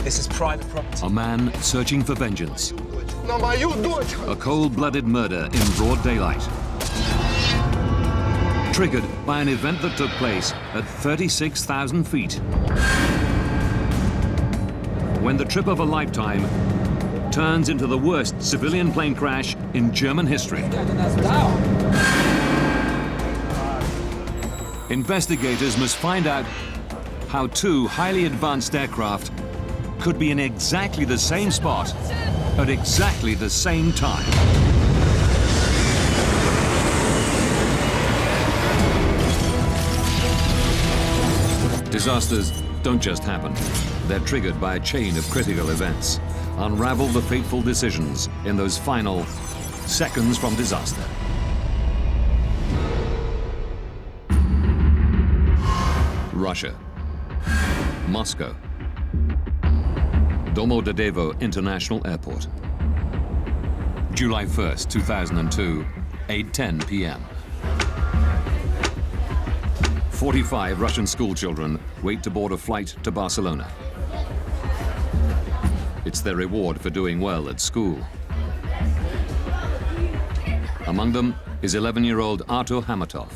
This is private property. A man searching for vengeance. A cold-blooded murder in broad daylight. Triggered by an event that took place at 36,000 feet. When the trip of a lifetime turns into the worst civilian plane crash in German history. Investigators must find out how two highly advanced aircraft could be in exactly the same spot at exactly the same time. Disasters don't just happen. They're triggered by a chain of critical events. Unravel the fateful decisions in those final seconds from disaster. Russia. Moscow. Domodedovo International Airport. July 1st, 2002, 8:10 p.m. 45 Russian schoolchildren wait to board a flight to Barcelona. It's their reward for doing well at school. Among them is 11-year-old Artur Hamatov.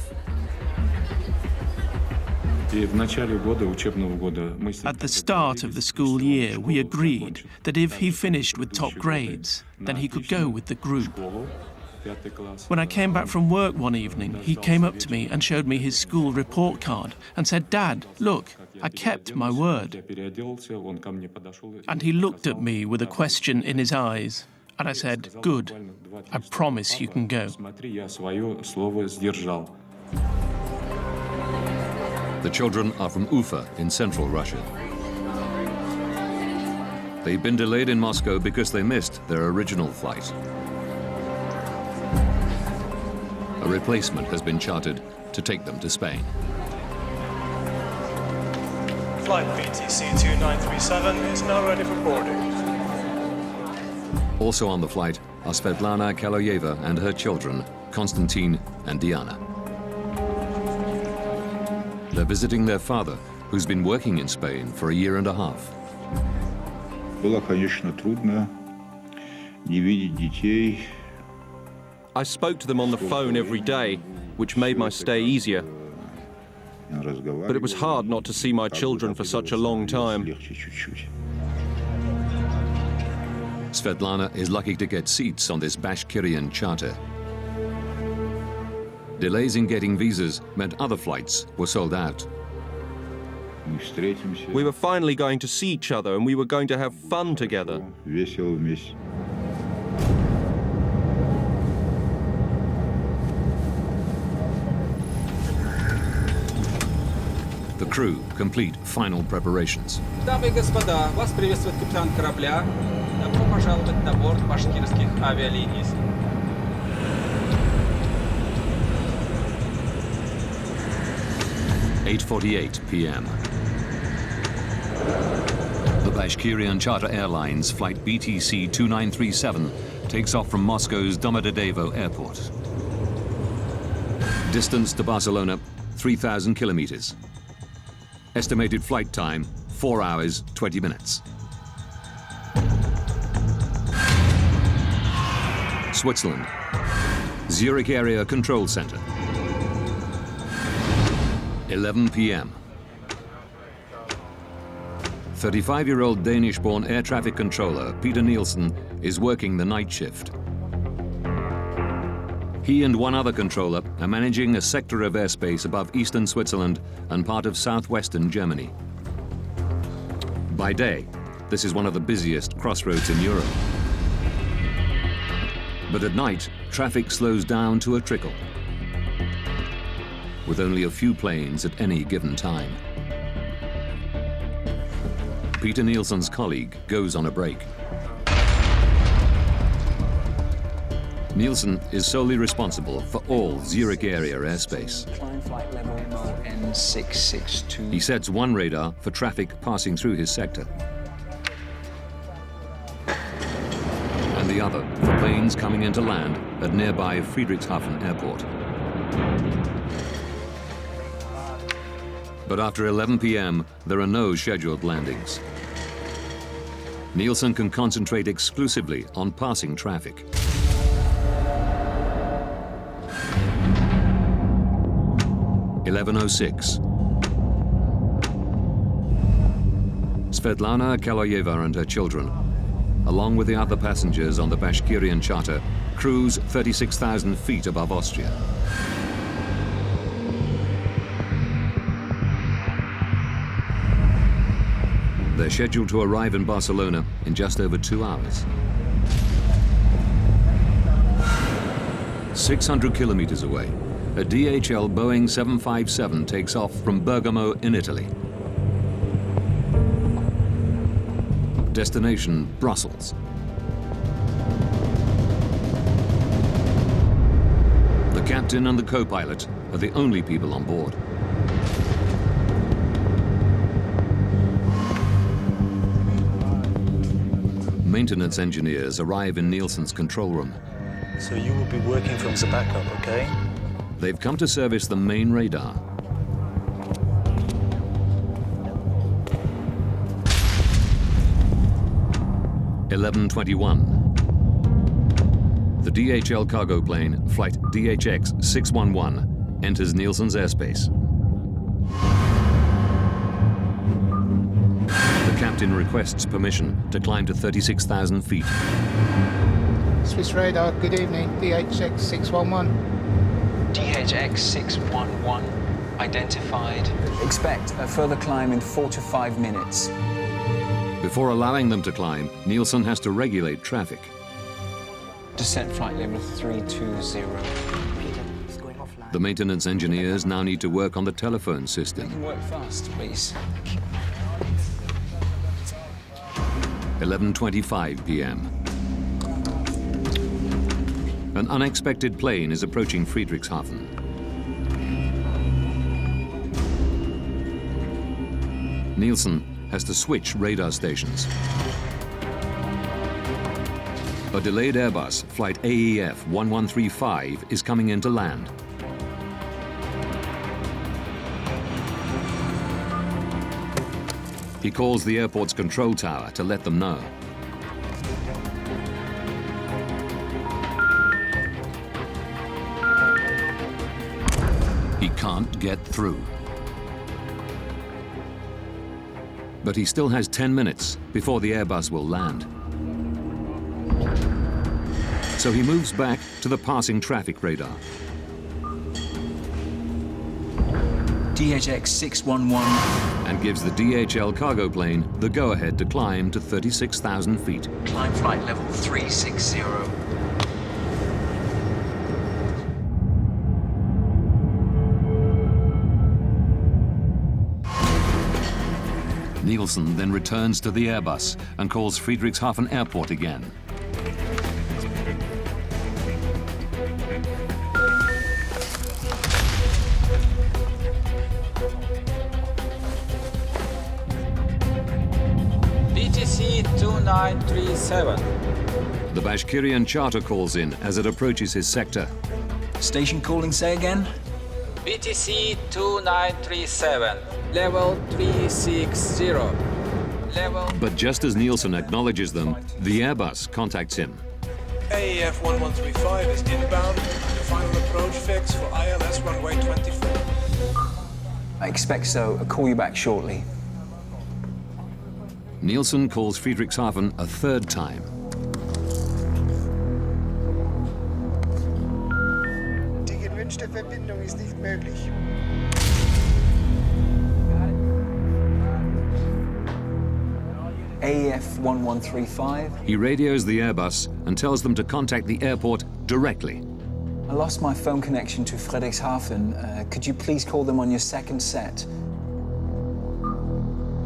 At the start of the school year, we agreed that if he finished with top grades, then he could go with the group. When I came back from work one evening, he came up to me and showed me his school report card and said, "Dad, look, I kept my word." And he looked at me with a question in his eyes, and I said, "Good, I promise you can go." The children are from Ufa in central Russia. They've been delayed in Moscow because they missed their original flight. A replacement has been chartered to take them to Spain. Flight BTC 2937 is now ready for boarding. Also on the flight are Svetlana Kaloyeva and her children, Konstantin and Diana. They're visiting their father, who's been working in Spain for a year and a half. I spoke to them on the phone every day, which made my stay easier. But it was hard not to see my children for such a long time. Svetlana is lucky to get seats on this Bashkirian charter. Delays in getting visas meant other flights were sold out. We were finally going to see each other and we were going to have fun together. The crew complete final preparations. Дамы и господа, вас приветствует капитан корабля. Добро пожаловать на борт башкирских авиалиний. 8:48 p.m. The Bashkirian Charter Airlines flight BTC 2937 takes off from Moscow's Domodedovo Airport. Distance to Barcelona, 3,000 kilometers. Estimated flight time, 4 hours, 20 minutes. Switzerland. Zurich Area Control Center. 11 p.m. 35-year-old Danish-born air traffic controller Peter Nielsen is working the night shift. He and one other controller are managing a sector of airspace above eastern Switzerland and part of southwestern Germany. By day, this is one of the busiest crossroads in Europe. But at night, traffic slows down to a trickle, with only a few planes at any given time. Peter Nielsen's colleague goes on a break. Nielsen is solely responsible for all Zurich area airspace. Flight level MON662. He sets one radar for traffic passing through his sector, and the other for planes coming into land at nearby Friedrichshafen Airport. But after 11 p.m., there are no scheduled landings. Nielsen can concentrate exclusively on passing traffic. (11:06). Svetlana Kaloyeva and her children, along with the other passengers on the Bashkirian charter, cruise 36,000 feet above Austria. They're scheduled to arrive in Barcelona in just over 2 hours. 600 kilometers away, a DHL Boeing 757 takes off from Bergamo in Italy. Destination, Brussels. The captain and the co-pilot are the only people on board. Maintenance engineers arrive in Nielsen's control room. So you will be working from the backup, okay? They've come to service the main radar. (11:21). The DHL cargo plane, flight DHX 611, enters Nielsen's airspace. The captain requests permission to climb to 36,000 feet. Swiss radar, good evening, DHX 611. DHX 611 identified. Expect a further climb in 4 to 5 minutes. Before allowing them to climb, Nielsen has to regulate traffic. Descent flight level 320. The maintenance engineers now need to work on the telephone system. Can work fast, please. 11:25 p.m. An unexpected plane is approaching Friedrichshafen. Nielsen has to switch radar stations. A delayed Airbus, flight AEF 1135, is coming in to land. He calls the airport's control tower to let them know. He can't get through. But he still has 10 minutes before the Airbus will land. So he moves back to the passing traffic radar. DHX 611. And gives the DHL cargo plane the go-ahead to climb to 36,000 feet. Climb flight level 360. Nielsen then returns to the Airbus and calls Friedrichshafen Airport again. BTC 2937. The Bashkirian charter calls in as it approaches his sector. Station calling, say again? BTC 2937. Level 360. Level. But just as Nielsen acknowledges them, the Airbus contacts him. AEF 1135 is inbound. The final approach fix for ILS runway 24. I expect so. I'll call you back shortly. Nielsen calls Friedrichshafen a third time. Die gewünschte Verbindung ist nicht möglich. AEF 1135. He radios the Airbus and tells them to contact the airport directly. I lost my phone connection to Friedrichshafen. Could you please call them on your second set?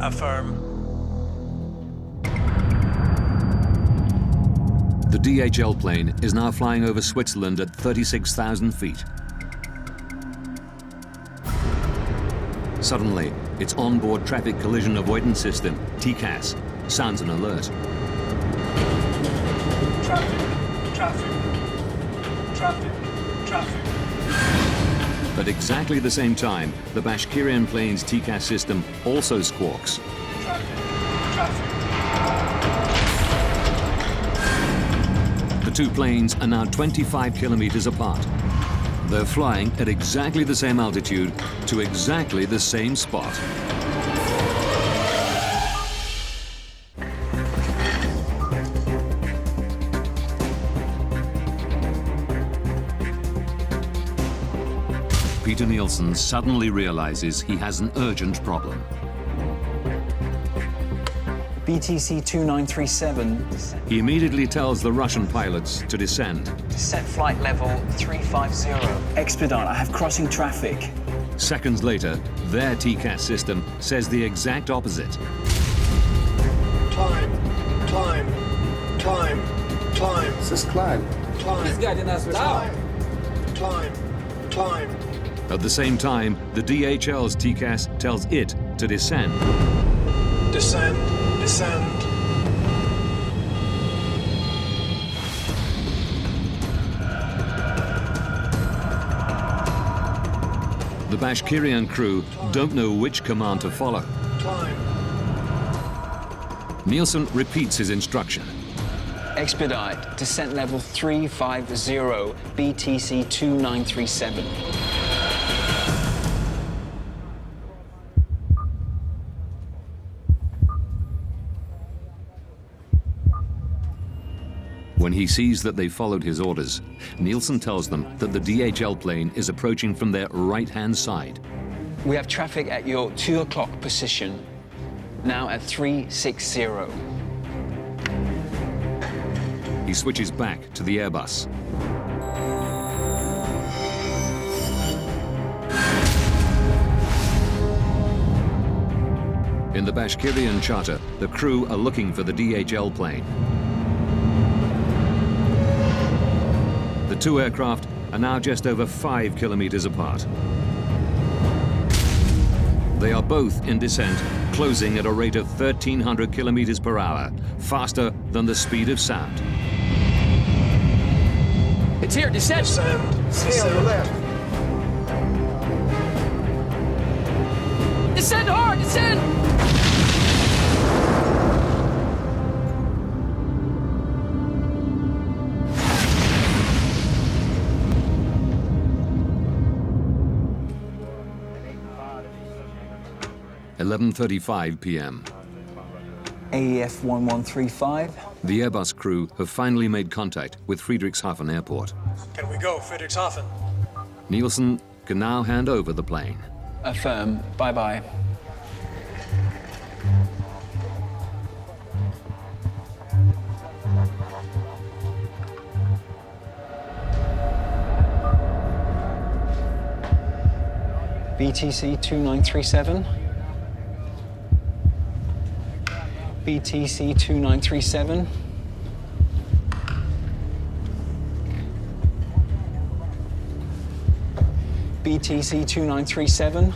Affirm. The DHL plane is now flying over Switzerland at 36,000 feet. Suddenly, its onboard traffic collision avoidance system, TCAS, sounds an alert. Traffic. Traffic. Traffic. Traffic. At exactly the same time, the Bashkirian plane's TCAS system also squawks. Traffic. Traffic. two planes are now 25 kilometers apart. They're flying at exactly the same altitude to exactly the same spot. Peter Nielsen suddenly realizes he has an urgent problem. BTC 2937. He immediately tells the Russian pilots to descend. Set flight level 350. Expedite, I have crossing traffic. Seconds later, their TCAS system says the exact opposite. Climb, climb, climb, climb. This is climb. Climb, Изгоди нас вдаль. climb, climb. At the same time, the DHL's TCAS tells it to descend. Descend, descend. The Bashkirian crew don't know which command to follow. Climb. Nielsen repeats his instruction. Expedite, descent level 350, BTC 2937. When he sees that they followed his orders, Nielsen tells them that the DHL plane is approaching from their right-hand side. We have traffic at your 2 o'clock position, now at 360. He switches back to the Airbus. In the Bashkirian charter, the crew are looking for the DHL plane. The two aircraft are now just over 5 kilometers apart. They are both in descent, closing at a rate of 1,300 kilometers per hour, faster than the speed of sound. It's here, descent! Descend, Stay on the left. Descend hard, descend! 11:35 p.m. AEF 1135. The Airbus crew have finally made contact with Friedrichshafen Airport. Can we go, Friedrichshafen? Nielsen can now hand over the plane. Affirm, bye-bye. BTC 2937. BTC 2937. BTC 2937.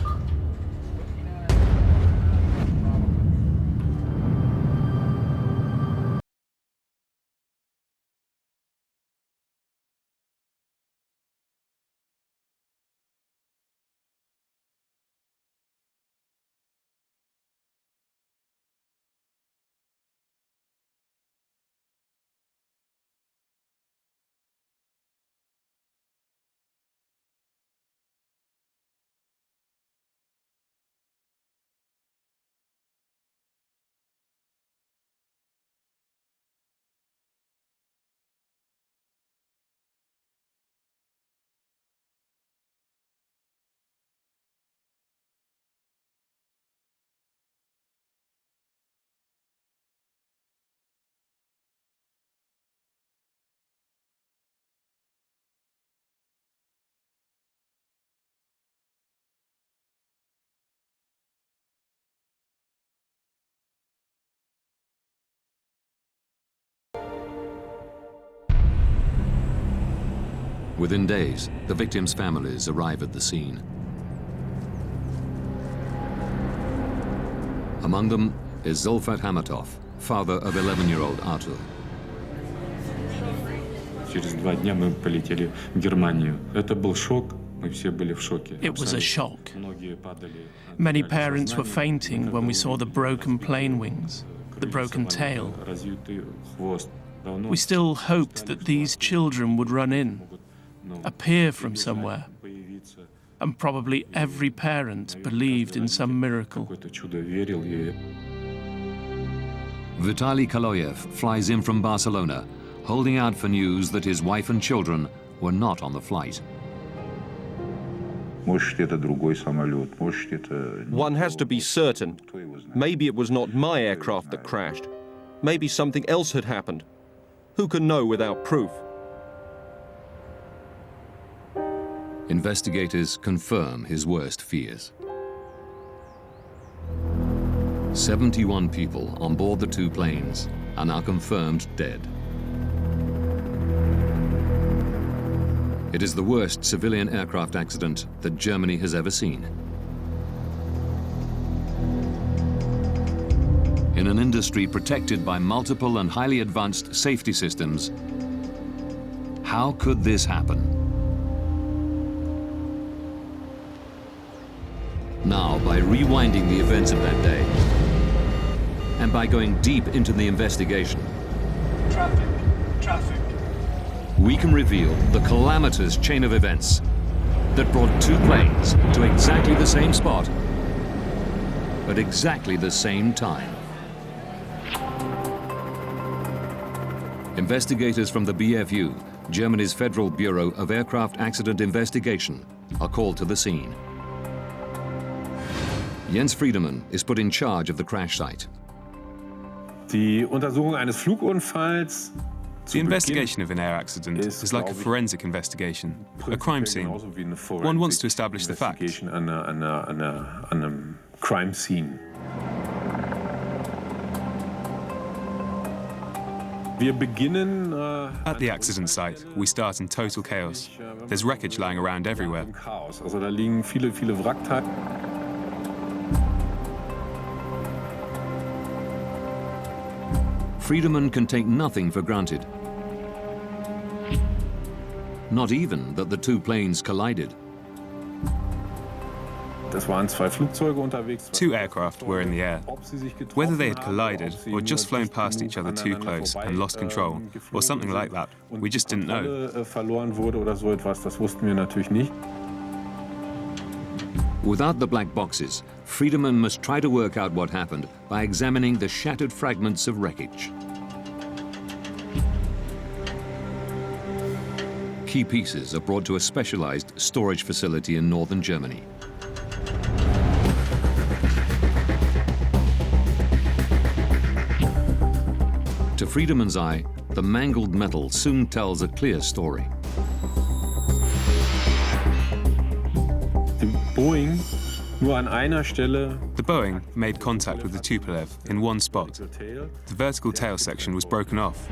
Within days, the victims' families arrive at the scene. Among them is Zulfat Hamatov, father of 11-year-old Artur. Через 2 дня мы полетели в Германию. Это был шок. Мы все были в шоке. It was a shock. Многие падали. Many parents were fainting when we saw the broken plane wings, the broken tail. Разъютый хвост. We still hoped that these children would run in, appear from somewhere, and probably every parent believed in some miracle. Vitaly Kaloyev flies in from Barcelona, holding out for news that his wife and children were not on the flight. One has to be certain. Maybe it was not my aircraft that crashed. Maybe something else had happened. Who can know without proof? Investigators confirm his worst fears. 71 people on board the two planes are now confirmed dead. It is the worst civilian aircraft accident that Germany has ever seen. In an industry protected by multiple and highly advanced safety systems, how could this happen? Now, by rewinding the events of that day, and by going deep into the investigation, Traffic. we can reveal the calamitous chain of events that brought two planes to exactly the same spot at exactly the same time. Investigators from the BFU, Germany's Federal Bureau of Aircraft Accident Investigation, are called to the scene. Jens Friedemann is put in charge of the crash site. Die Untersuchung eines Flugunfalls. The investigation of an air accident is like a forensic investigation, a crime scene. One wants to establish the facts. An crime scene. At the accident site, we start in total chaos. There's wreckage lying around everywhere. Also da liegen viele Wrackteile. Friedemann can take nothing for granted. Not even that the two planes collided. Two aircraft were in the air. Whether they had collided or just flown past each other too close and lost control, or something like that, we just didn't know. Without the black boxes, Friedemann must try to work out what happened by examining the shattered fragments of wreckage. Key pieces are brought to a specialized storage facility in northern Germany. To Friedemann's eye, the mangled metal soon tells a clear story. The Boeing made contact with the Tupolev in one spot. The vertical tail section was broken off.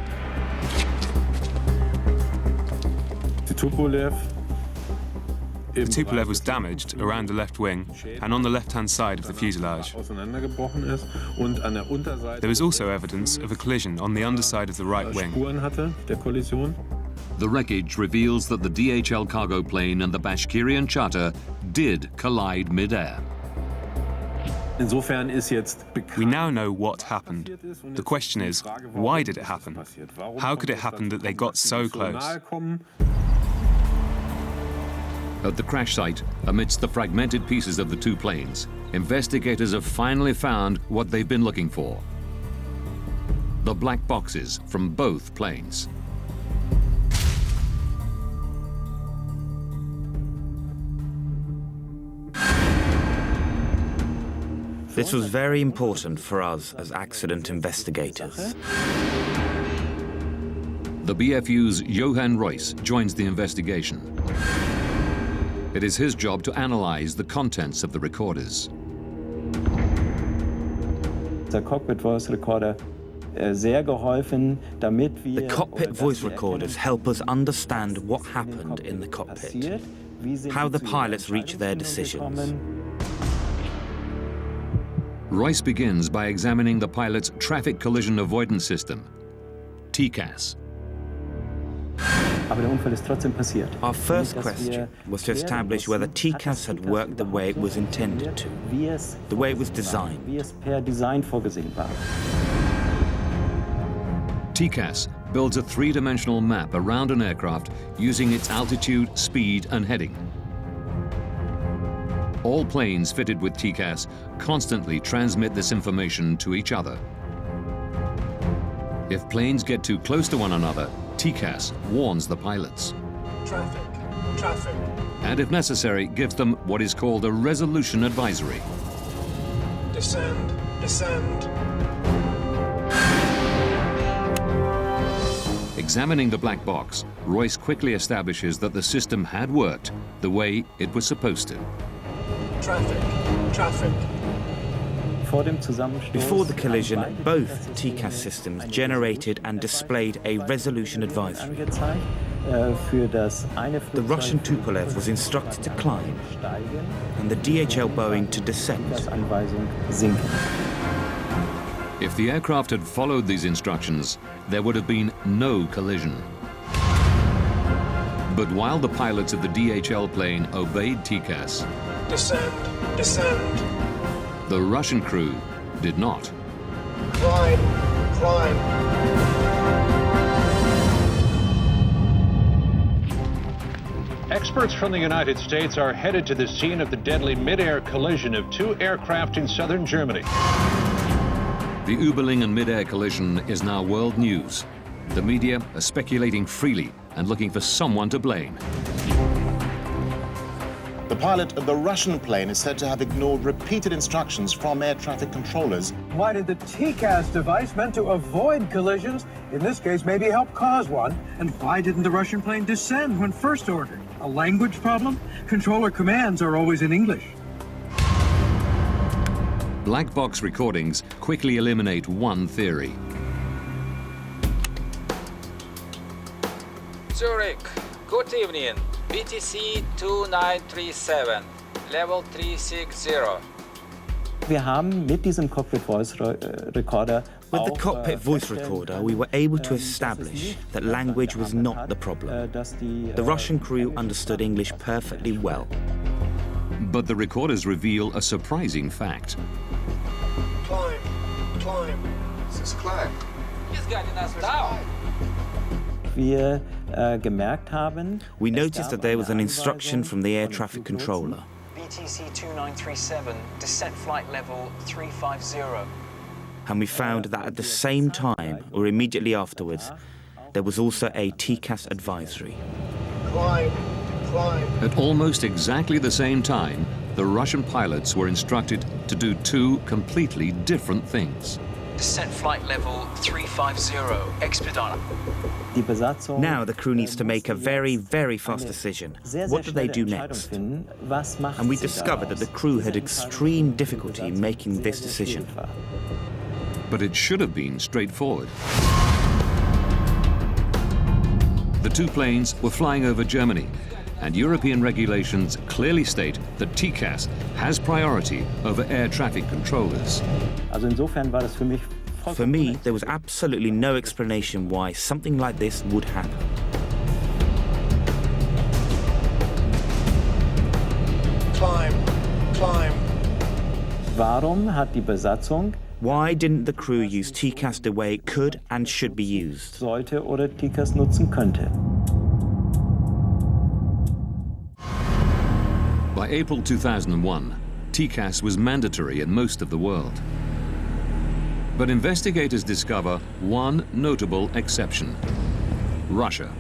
The Tupolev was damaged around the left wing and on the left-hand side of the fuselage. There was also evidence of a collision on the underside of the right wing. The wreckage reveals that the DHL cargo plane and the Bashkirian charter did collide mid-air. We now know what happened. The question is, why did it happen? How could it happen that they got so close? At the crash site, amidst the fragmented pieces of the two planes, investigators have finally found what they've been looking for: the black boxes from both planes. This was very important for us as accident investigators. The BFU's Johann Reuss joins the investigation. It is his job to analyze the contents of the recorders. The cockpit voice recorders help us understand what happened in the cockpit, how the pilots reach their decisions. Reuss begins by examining the pilot's traffic collision avoidance system, TCAS. Our first question was to establish whether TCAS had worked the way it was intended to, the way it was designed. TCAS builds a three-dimensional map around an aircraft using its altitude, speed, and heading. All planes fitted with TCAS constantly transmit this information to each other. If planes get too close to one another, TCAS warns the pilots. Traffic, traffic. And if necessary, gives them what is called a resolution advisory. Descend, descend. Examining the black box, Royce quickly establishes that the system had worked the way it was supposed to. Traffic, traffic. Before the collision, both TCAS systems generated and displayed a resolution advisory. The Russian Tupolev was instructed to climb, and the DHL Boeing to descend. If the aircraft had followed these instructions, there would have been no collision. But while the pilots of the DHL plane obeyed TCAS, Descend, descend. the Russian crew did not. Climb, climb. Experts from the United States are headed to the scene of the deadly mid-air collision of two aircraft in southern Germany. The Überlingen mid-air collision is now world news. The media are speculating freely and looking for someone to blame. The pilot of the Russian plane is said to have ignored repeated instructions from air traffic controllers. Why did the TCAS device meant to avoid collisions, in this case maybe help cause one? And why didn't the Russian plane descend when first ordered? A language problem? Controller commands are always in English. Black box recordings quickly eliminate one theory. Zurich, good evening. BTC 2937, level 360. With the cockpit voice recorder, we were able to establish that language was not the problem. The Russian crew understood English perfectly well. But the recorders reveal a surprising fact. Climb, climb. This is climb. He's guiding us down. We noticed that there was an instruction from the air traffic controller. BTC 2937, descent flight level 350. And we found that at the same time, or immediately afterwards, there was also a TCAS advisory. Climb, climb. At almost exactly the same time, the Russian pilots were instructed to do two completely different things. Descent flight level 350, expedite. Now the crew needs to make a very, very fast decision. What do they do next? And we discovered that the crew had extreme difficulty making this decision. But it should have been straightforward. The two planes were flying over Germany, and European regulations clearly state that TCAS has priority over air traffic controllers. For me, there was absolutely no explanation why something like this would happen. Climb, climb. Why didn't the crew use TCAS the way it could and should be used? By April 2001, TCAS was mandatory in most of the world. But investigators discover one notable exception: Russia.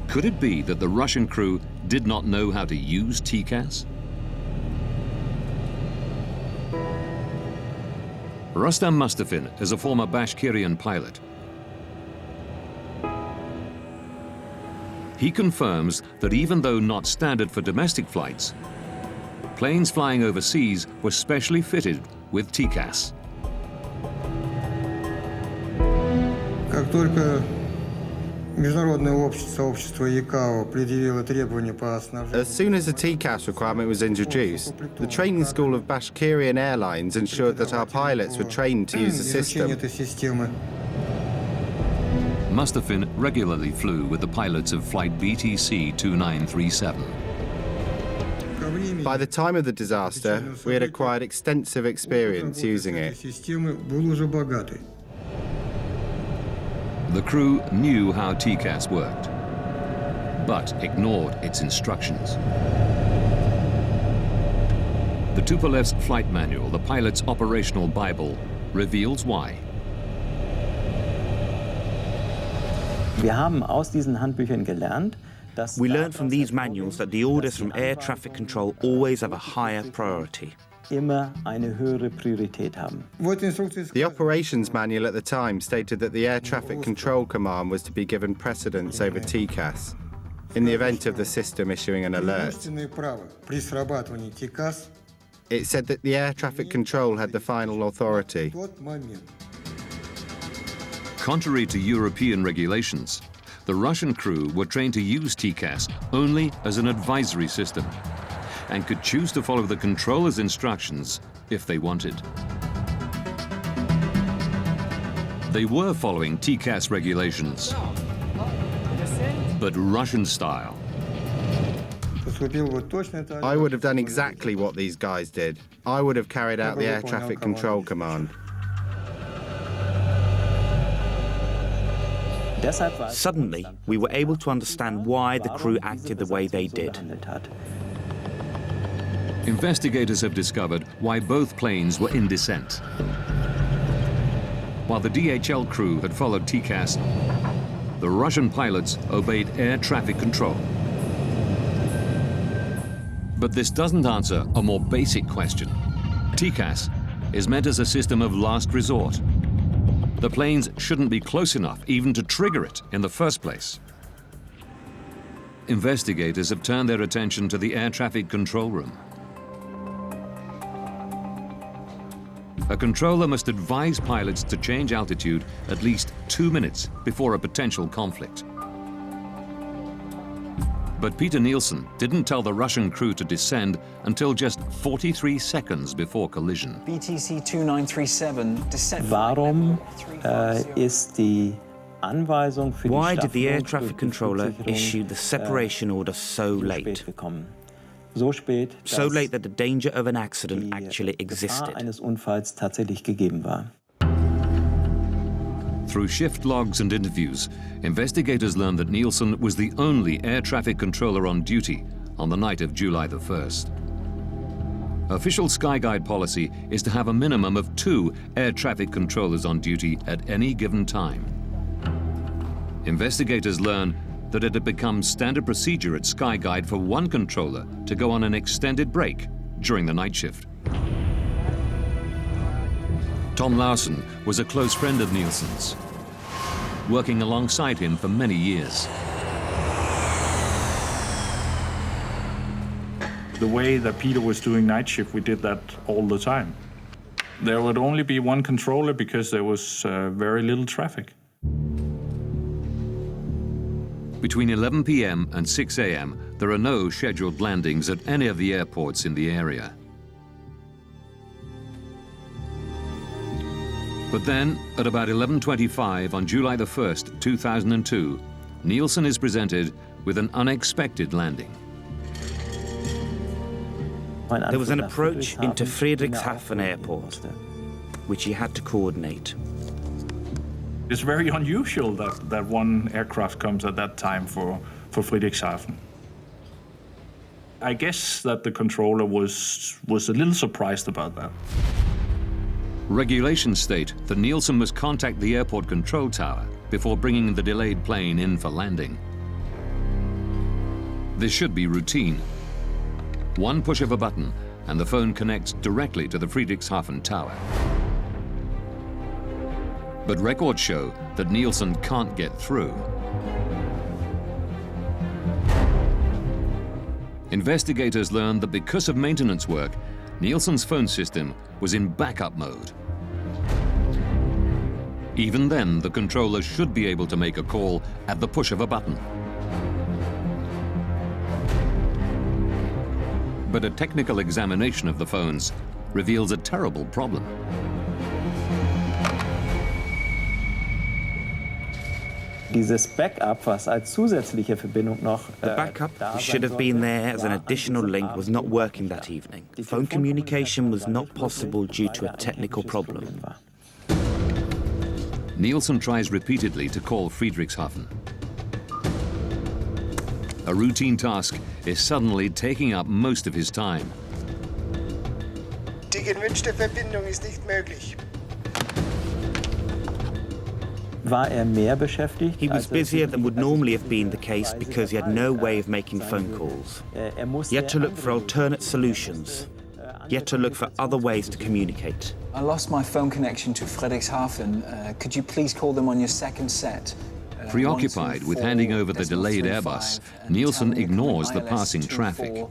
Could it be that the Russian crew did not know how to use TCAS? Rustam Mustafin is a former Bashkirian pilot. He confirms that even though not standard for domestic flights, planes flying overseas were specially fitted with TCAS. As soon as the TCAS requirement was introduced, the training school of Bashkirian Airlines ensured that our pilots were trained to use the system. Mustafin regularly flew with the pilots of flight BTC 2937. By the time of the disaster, we had acquired extensive experience using it. The crew knew how TCAS worked, but ignored its instructions. The Tupolev's flight manual, the pilot's operational Bible, reveals why. Wir haben aus diesen Handbüchern gelernt, We learned from these manuals that the orders from air traffic control always have a higher priority. immer eine höhere Priorität haben. The operations manual at the time stated that the Air Traffic Control Command was to be given precedence over TCAS in the event of the system issuing an alert. It said that the air traffic control had the final authority. Contrary to European regulations, the Russian crew were trained to use TCAS only as an advisory system and could choose to follow the controller's instructions if they wanted. They were following TCAS regulations, but Russian style. I would have done exactly what these guys did. I would have carried out the air traffic control command. Suddenly, we were able to understand why the crew acted the way they did. Investigators have discovered why both planes were in descent. While the DHL crew had followed TCAS, the Russian pilots obeyed air traffic control. But this doesn't answer a more basic question. TCAS is meant as a system of last resort. The planes shouldn't be close enough even to trigger it in the first place. Investigators have turned their attention to the air traffic control room. A controller must advise pilots to change altitude at least 2 minutes before a potential conflict. But Peter Nielsen didn't tell the Russian crew to descend until just 43 seconds before collision. BTC 2937 descent. Warum ist die Anweisung für die Why did the air Staffelung traffic controller issue the separation order so late? So spät, So late that the danger of an accident actually Gefahr existed. eines Unfalls tatsächlich gegeben war. Through shift logs and interviews, investigators learned that Nielsen was the only air traffic controller on duty on the night of July the 1st. Official Skyguide policy is to have a minimum of 2 air traffic controllers on duty at any given time. Investigators learn that it had become standard procedure at Skyguide for one controller to go on an extended break during the night shift. Tom Larsen was a close friend of Nielsen's, working alongside him for many years. The way that Peter was doing night shift, we did that all the time. There would only be one controller because there was very little traffic. Between 11 p.m. and 6 a.m., there are no scheduled landings at any of the airports in the area. But then, at about 11:25 on July the 1st, 2002, Nielsen is presented with an unexpected landing. There was an approach into Friedrichshafen Airport, which he had to coordinate. It's very unusual that one aircraft comes at that time for Friedrichshafen. I guess that the controller was a little surprised about that. Regulations state that Nielsen must contact the airport control tower before bringing the delayed plane in for landing. This should be routine. One push of a button and the phone connects directly to the Friedrichshafen tower. But records show that Nielsen can't get through. Investigators learned that because of maintenance work, Nielsen's phone system was in backup mode. Even then, the controller should be able to make a call at the push of a button. But a technical examination of the phones reveals a terrible problem. Dieses Backup, was als zusätzliche Verbindung noch The backup, which should have been there as an additional link, was not working that evening. Phone communication was not possible due to a technical problem. Nielsen tries repeatedly to call Friedrichshafen. A routine task is suddenly taking up most of his time. Die gewünschte Verbindung ist nicht möglich. He was busier than would normally have been the case because he had no way of making phone calls. He had to look for alternate solutions. He had to look for other ways to communicate. I lost my phone connection to Friedrichshafen. Could you please call them on your second set? Preoccupied with handing over the delayed Airbus, Nielsen ignores the passing traffic.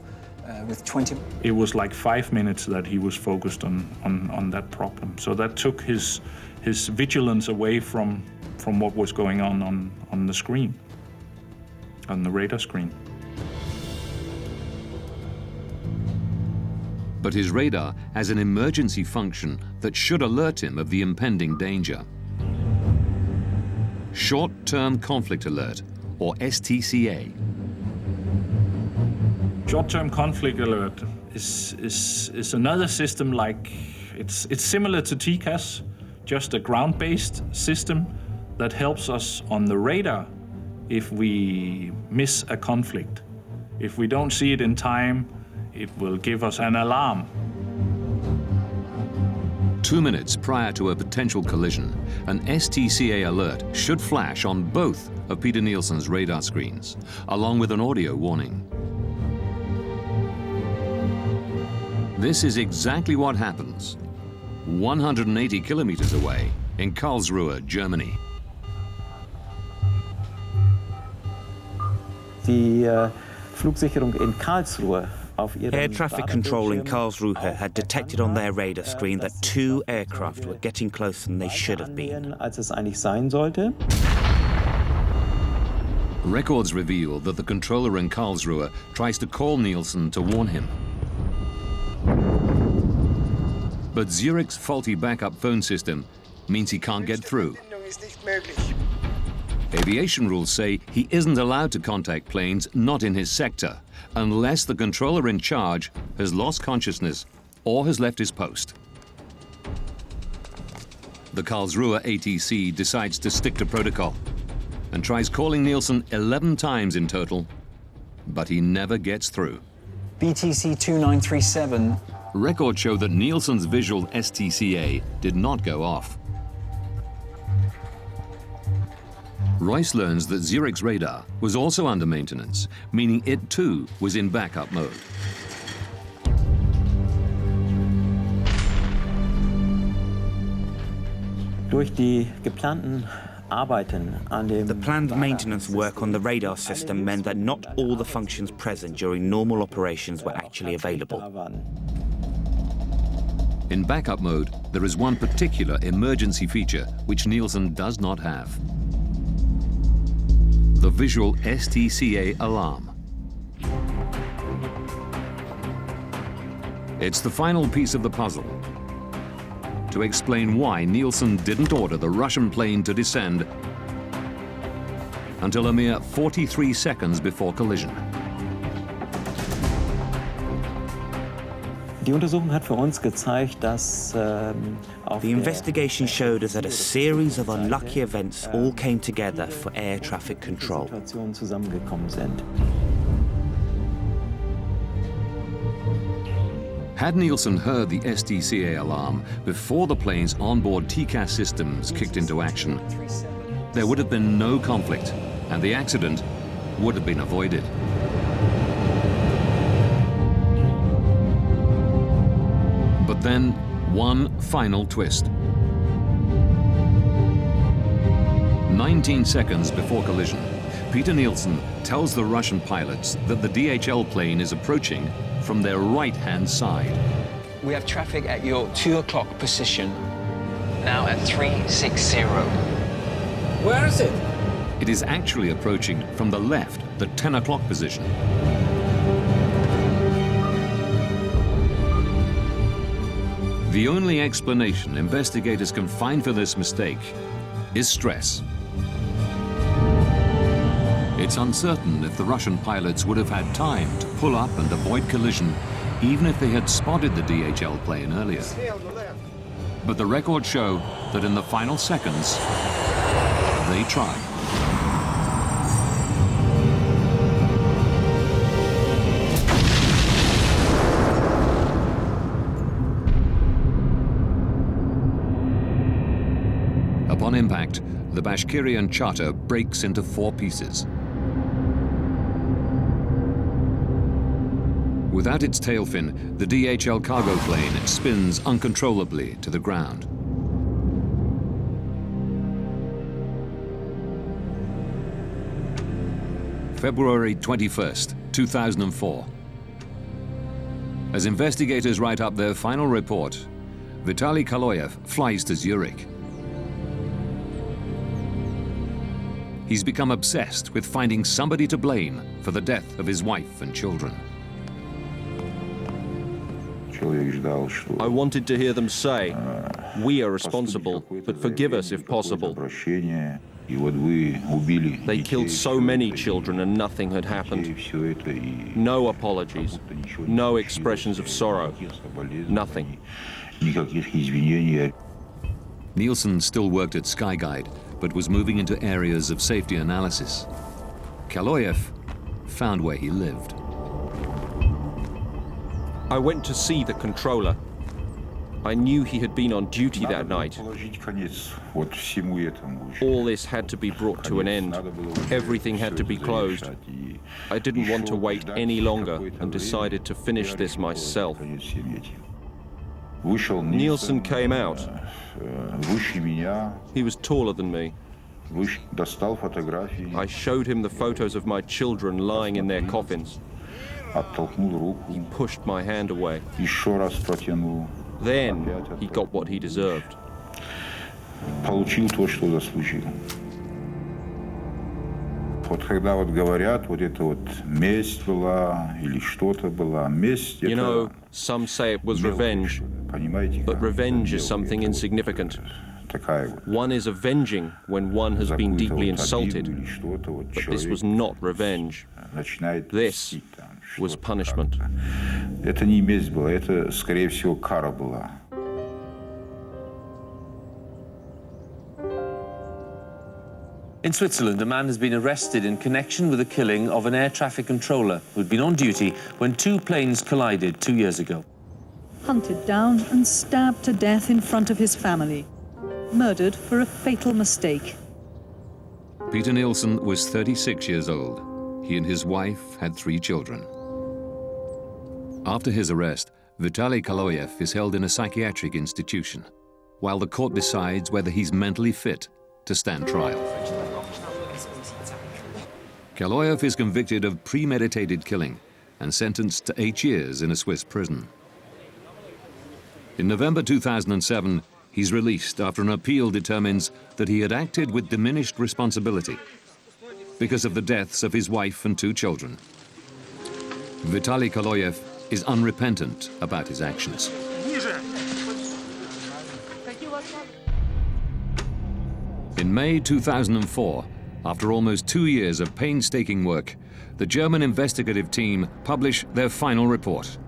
It was like 5 minutes that he was focused on that problem. So that took his vigilance away from what was going on the screen, on the radar screen. But his radar has an emergency function that should alert him of the impending danger. Short-Term Conflict Alert, or STCA. Short-term conflict alert is another system like it's similar to TCAS, just a ground-based system that helps us on the radar if we miss a conflict. If we don't see it in time, it will give us an alarm. 2 minutes prior to a potential collision, an STCA alert should flash on both of Peter Nielsen's radar screens, along with an audio warning. This is exactly what happens 180 kilometers away in Karlsruhe, Germany. Die Flugsicherung in Karlsruhe. Air traffic control in Karlsruhe had detected on their radar screen that 2 aircraft were getting closer than they should have been. Als es eigentlich sein sollte. Records reveal that the controller in Karlsruhe tries to call Nielsen to warn him. But Zurich's faulty backup phone system means he can't get through. Aviation rules say he isn't allowed to contact planes not in his sector unless the controller in charge has lost consciousness or has left his post. The Karlsruhe ATC decides to stick to protocol and tries calling Nielsen 11 times in total, but he never gets through. BTC 2937. Records show that Nielsen's visual STCA did not go off. Royce learns that Zurich's radar was also under maintenance, meaning it too was in backup mode. Durch die geplanten Arbeiten an dem The planned maintenance work on the radar system meant that not all the functions present during normal operations were actually available. In backup mode, there is one particular emergency feature which Nielsen does not have. The visual STCA alarm. It's the final piece of the puzzle to explain why Nielsen didn't order the Russian plane to descend until a mere 43 seconds before collision. Die Untersuchung hat für uns gezeigt, dass The investigation showed us that a series of unlucky events all came together for air traffic control. Situationen zusammengekommen sind. Had Nielsen heard the STCA alarm before the plane's onboard TCAS systems kicked into action, there would have been no conflict and the accident would have been avoided. But then, one final twist. 19 seconds before collision, Peter Nielsen tells the Russian pilots that the DHL plane is approaching from their right-hand side. We have traffic at your 2 o'clock position, now at 360. Where is it? It is actually approaching from the left, the 10 o'clock position. The only explanation investigators can find for this mistake is stress. It's uncertain if the Russian pilots would have had time to pull up and avoid collision, even if they had spotted the DHL plane earlier. But the records show that in the final seconds, they tried. Upon impact, the Bashkirian charter breaks into 4 pieces. Without its tail fin, the DHL cargo plane spins uncontrollably to the ground. February 21st, 2004. As investigators write up their final report, Vitaly Kaloyev flies to Zurich. He's become obsessed with finding somebody to blame for the death of his wife and children. I wanted to hear them say, "We are responsible, but forgive us if possible." They killed so many children and nothing had happened. No apologies, no expressions of sorrow, nothing. Nielsen still worked at Skyguide, but was moving into areas of safety analysis. Kaloyev found where he lived. I went to see the controller. I knew he had been on duty that night. All this had to be brought to an end. Everything had to be closed. I didn't want to wait any longer and decided to finish this myself. Nielsen came out. He was taller than me. I showed him the photos of my children lying in their coffins. He pushed my hand away. Then he got what he deserved. You know, some say it was revenge, but revenge is something insignificant. One is avenging when one has been deeply insulted, but this was not revenge. This was punishment. Это не месть была, это, скорее всего, кара была. In Switzerland, a man has been arrested in connection with the killing of an air traffic controller who'd been on duty when 2 planes collided 2 years ago. Hunted down and stabbed to death in front of his family. Murdered for a fatal mistake. Peter Nielsen was 36 years old. He and his wife had 3 children. After his arrest, Vitaly Kaloyev is held in a psychiatric institution, while the court decides whether he's mentally fit to stand trial. Kaloyev is convicted of premeditated killing and sentenced to 8 years in a Swiss prison. In November 2007, he's released after an appeal determines that he had acted with diminished responsibility because of the deaths of his wife and 2 children. Vitaly Kaloyev is unrepentant about his actions. In May 2004, after almost 2 years of painstaking work, the German investigative team publish their final report.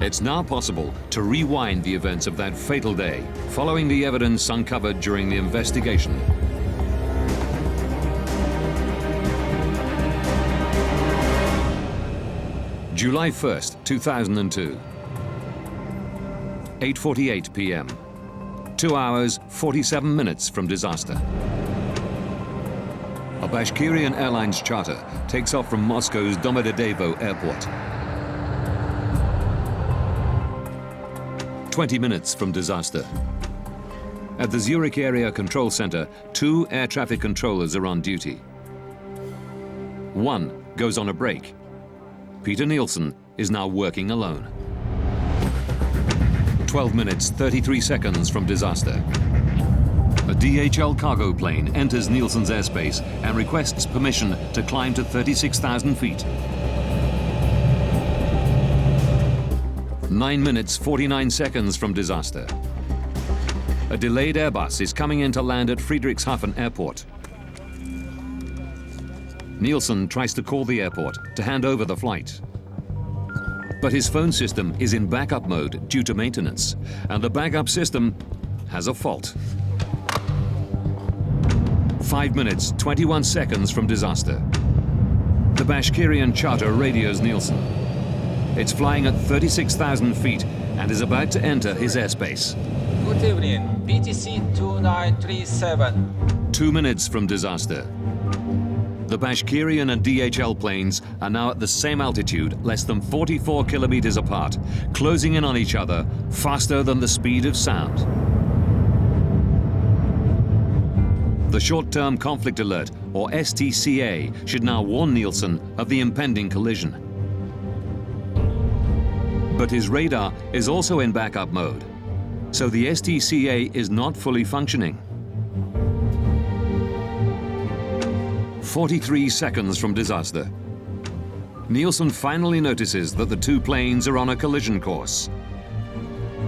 It's now possible to rewind the events of that fatal day, following the evidence uncovered during the investigation. July 1st, 2002. 8:48 p.m. 2 hours, 47 minutes from disaster. A Bashkirian Airlines charter takes off from Moscow's Domodedovo airport. 20 minutes from disaster. At the Zurich Area Control Center, 2 air traffic controllers are on duty. One goes on a break. Peter Nielsen is now working alone. 12 minutes, 33 seconds from disaster. A DHL cargo plane enters Nielsen's airspace and requests permission to climb to 36,000 feet. 9 minutes, 49 seconds from disaster. A delayed Airbus is coming in to land at Friedrichshafen Airport. Nielsen tries to call the airport to hand over the flight. But his phone system is in backup mode due to maintenance, and the backup system has a fault. 5 minutes, 21 seconds from disaster. The Bashkirian charter radios Nielsen. It's flying at 36,000 feet and is about to enter his airspace. Good evening, BTC 2937. 2 minutes from disaster. The Bashkirian and DHL planes are now at the same altitude, less than 44 kilometers apart, closing in on each other faster than the speed of sound. The Short-Term Conflict Alert, or STCA, should now warn Nielsen of the impending collision. But his radar is also in backup mode, so the STCA is not fully functioning. 43 seconds from disaster. Nielsen finally notices that the two planes are on a collision course.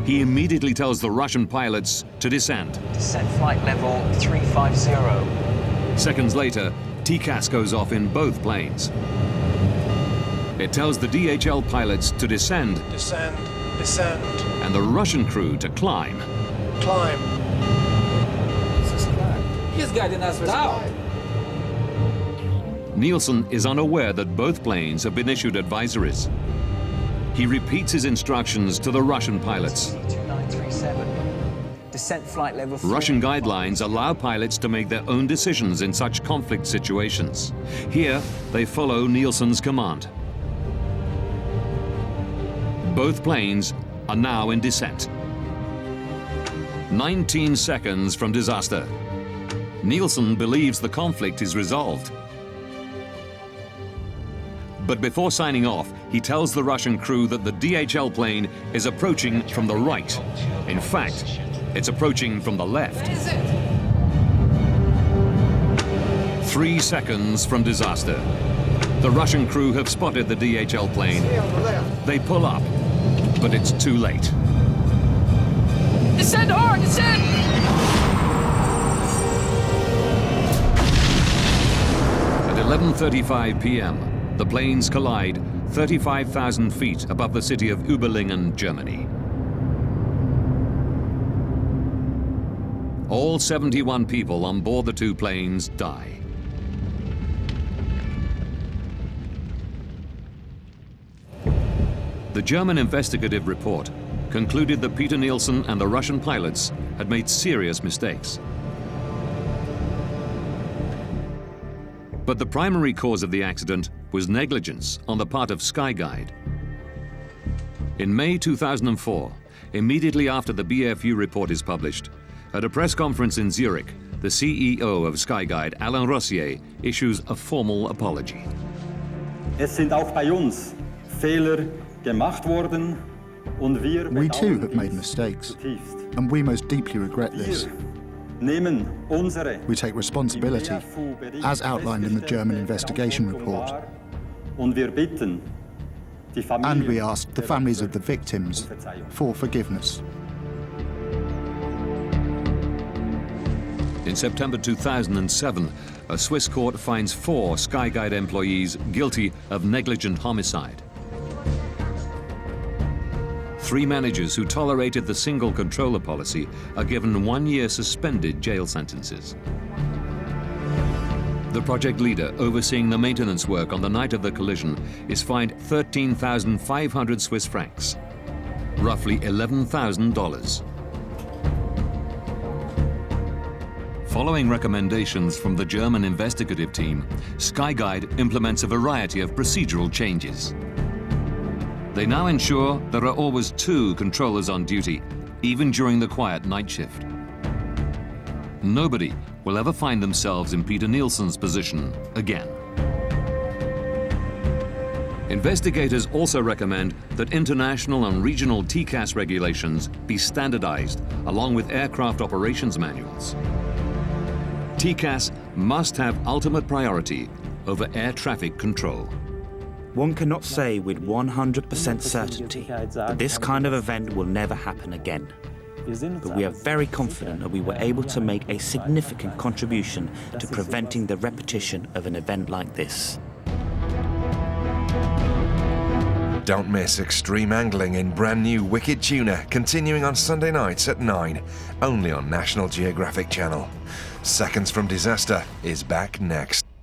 He immediately tells the Russian pilots to descend. Descent flight level 350. Seconds later, TCAS goes off in both planes. It tells the DHL pilots to descend. Descend, descend. And the Russian crew to climb. Climb. He's guiding us down. Nielsen is unaware that both planes have been issued advisories. He repeats his instructions to the Russian pilots. 2937. Descent flight level 3. Russian guidelines allow pilots to make their own decisions in such conflict situations. Here, they follow Nielsen's command. Both planes are now in descent. 19 seconds from disaster. Nielsen believes the conflict is resolved. But before signing off, he tells the Russian crew that the DHL plane is approaching from the right. In fact, it's approaching from the left. 3 seconds from disaster. The Russian crew have spotted the DHL plane. They pull up, but it's too late. Descend hard, descend! At 11:35 p.m., the planes collide 35,000 feet above the city of Überlingen, Germany. All 71 people on board the two planes die. The German investigative report concluded that Peter Nielsen and the Russian pilots had made serious mistakes. But the primary cause of the accident was negligence on the part of Skyguide. In May 2004, immediately after the BFU report is published, at a press conference in Zurich, the CEO of Skyguide, Alain Rossier, issues a formal apology. Es sind auch bei uns Fehler gemacht worden und wir We too have made mistakes, and we most deeply regret this. We take responsibility, as outlined in the German investigation report. And we ask the families of the victims for forgiveness. In September 2007, a Swiss court finds 4 Skyguide employees guilty of negligent homicide. 3 managers who tolerated the single controller policy are given 1-year suspended jail sentences. The project leader overseeing the maintenance work on the night of the collision is fined 13,500 Swiss francs, roughly $11,000. Following recommendations from the German investigative team, Skyguide implements a variety of procedural changes. They now ensure there are always 2 controllers on duty, even during the quiet night shift. Nobody will ever find themselves in Peter Nielsen's position again. Investigators also recommend that international and regional TCAS regulations be standardized along with aircraft operations manuals. TCAS must have ultimate priority over air traffic control. One cannot say with 100% certainty that this kind of event will never happen again. But we are very confident that we were able to make a significant contribution to preventing the repetition of an event like this. Don't miss extreme angling in brand new Wicked Tuna, continuing on Sunday nights at 9, only on National Geographic Channel. Seconds from Disaster is back next.